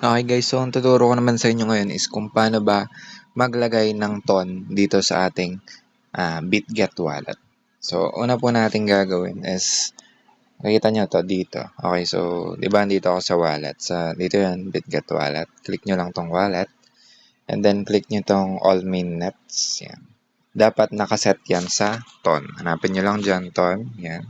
Okay guys, so ang tuturo ko naman sa inyo ngayon is kung paano ba maglagay ng ton dito sa ating BitGet wallet. So, una po natin gagawin is, nakita nyo to dito. Okay, so, di ba dito ako sa wallet? Dito yan, BitGet wallet. Click nyo lang tong wallet. And then, click nyo tong all mainnets. Yan. Dapat nakaset yan sa ton. Hanapin nyo lang dyan, ton. Yan.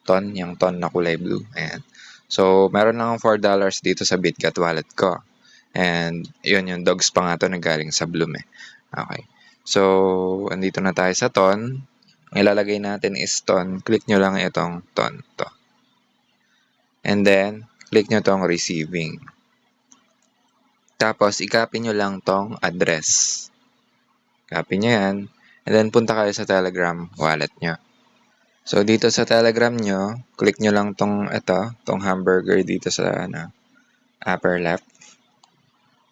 Ton, yung ton na kulay blue. Ayan. So, meron lang akong $4 dito sa BitGet wallet ko. And, yun yung dogs pa nga to na galing sa Bloom eh. Okay. So, andito na tayo sa ton. Ang ilalagay natin is ton. Click nyo lang itong ton to. And then, click nyo tong receiving. Tapos, i-copy nyo lang tong address. Copy nyo yan. And then, punta kayo sa Telegram wallet nyo. So, dito sa Telegram nyo, click nyo lang tong hamburger dito sa upper left.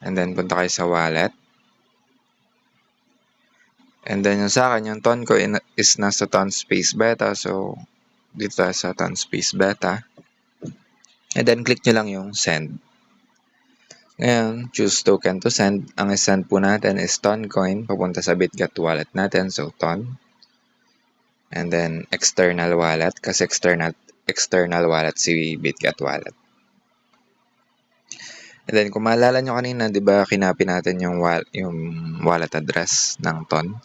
And then, punta kayo sa wallet. And then, yung sa akin, yung ton ko is nasa ton space beta. So, dito sa ton space beta. And then, click nyo lang yung send. Ngayon, choose token to send. Ang send po natin is Toncoin papunta sa BitGet wallet natin. So, ton. And then, external wallet. Kasi external wallet si BitGet wallet. And then, kung maalala nyo kanina, di ba, kinapi natin yung wallet address ng ton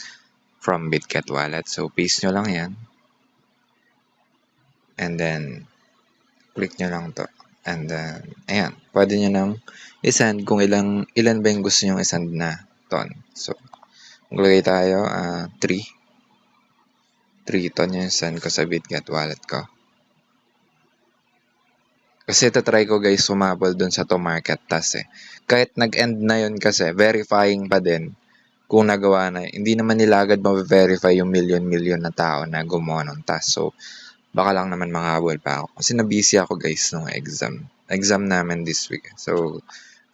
from BitGet wallet. So, paste nyo lang yan. And then, click nyo lang to. And then, ayan, pwede nyo nang isend kung ilan ba yung gusto nyo isend na ton. So, maglagay tayo, 3 ton yung send ko sa BitGet wallet ko. Kasi try ko guys sumabol dun sa to market task eh. Kahit nag-end na yun kasi, verifying pa din kung nagawa na. Hindi naman nila agad ma-verify yung million na tao na gumawa ng task. So, baka lang naman makahabol pa ako. Kasi na-busy ako guys nung exam. Exam namin this week. So,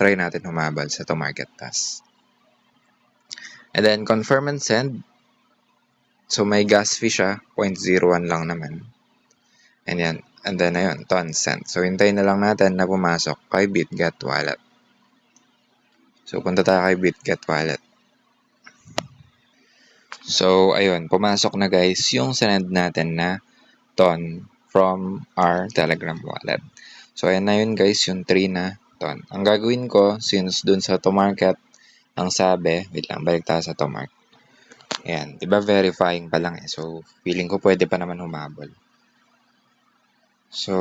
try natin humabal sa to market task. And then, confirm and send. So, may gas fee siya. 0.01 lang naman. And yan. And then, ayun, ton sent. So, hintayin na lang natin na pumasok kay BitGet wallet. So, punta tayo kay BitGet wallet. So, ayun, pumasok na guys yung sinend natin na ton from our Telegram wallet. So, ayan na yun guys, yung 3 na ton. Ang gagawin ko, since dun sa to market, ang sabi, wait lang, balik tayo sa to market. Ayan, diba verifying pa lang eh. So, feeling ko pwede pa naman humabol. So,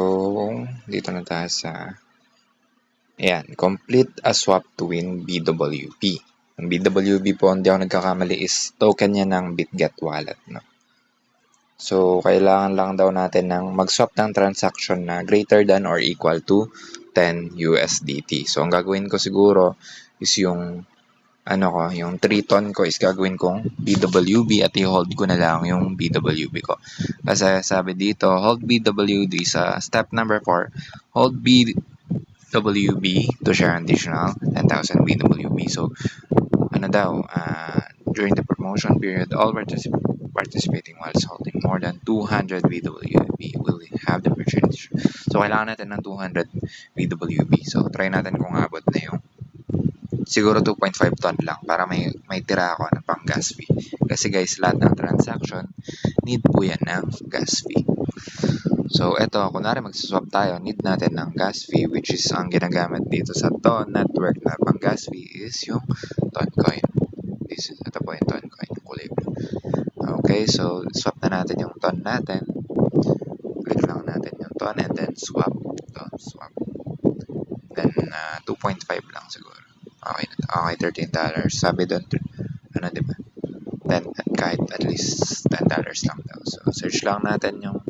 dito na tayo sa, ayan, complete a swap to win BWP. Ang BWP po, hindi ako nagkakamali, is token niya ng BitGet wallet. No? So, kailangan lang daw natin ng mag-swap ng transaction na greater than or equal to 10 USDT. So, ang gagawin ko siguro is yung yung 3 ton ko is gagawin kong BWB at i-hold ko na lang yung BWB ko. Kasi sabi dito, hold BWB sa step number 4, hold BWB to share additional 10,000 BWB. So, during the promotion period, all participating while holding more than 200 BWB will have the opportunity. So, kailangan natin ng 200 BWB. So, try natin kung abot na yung siguro 2.5 ton lang para may tira ako ng pang gas fee. Kasi guys, lahat ng transaction, need po yan ng gas fee. So, eto, kunwari magsaswap tayo, need natin ng gas fee, which is ang ginagamit dito sa Ton network na pang gas fee is yung Toncoin. Ito po yung Toncoin, kulay blue. Okay, so swap na natin yung Ton natin. Click lang natin yung Ton and then swap. Swap. Then, 2.5 lang siguro. Okay, $13. Sabi doon, diba? 10, kahit at least $10 lang daw. So, search lang natin yung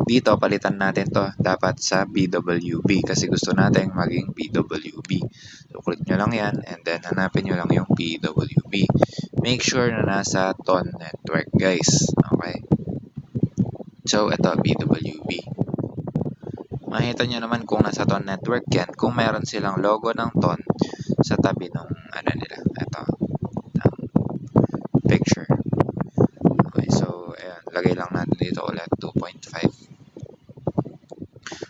dito, palitan natin to dapat sa BWB kasi gusto natin maging BWB. So, click nyo lang yan and then hanapin nyo lang yung BWB. Make sure na nasa Ton network, guys. Okay? So, ito, BWB. Makikita nyo naman kung nasa Ton network yan, kung meron silang logo ng Ton sa tabi ng nila. Ito, picture. Okay, so, ayan, lagay lang natin dito ulit 2.5.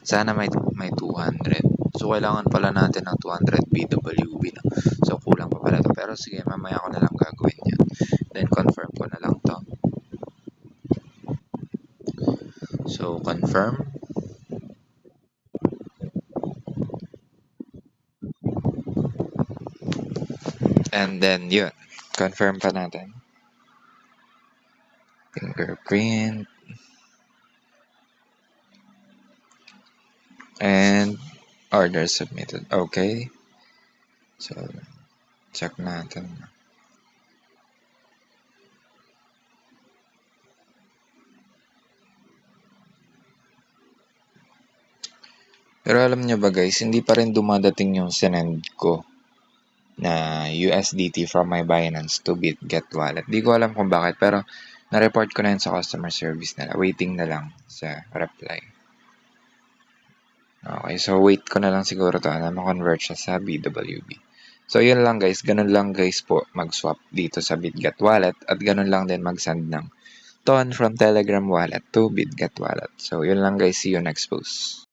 Sana may 200. So, kailangan pala natin ng 200 BWB, no? So, kulang pa pala to. Pero sige, mamaya ko na lang gagawin yan. Then, confirm ko na lang to. So, confirm. And then, yun. Confirm pa natin. Fingerprint. And order submitted. Okay. So, check natin. Pero alam nyo ba guys, hindi pa rin dumadating yung sinend ko na USDT from my Binance to BitGet wallet. Di ko alam kung bakit, pero na-report ko na yun sa customer service nila. Waiting na lang sa reply. Okay, so wait ko na lang siguro to na ma-convert siya sa BWB. So yun lang guys, ganun lang guys po mag-swap dito sa BitGet wallet at ganun lang din mag-send ng TON from Telegram wallet to BitGet wallet. So yun lang guys, see you next post.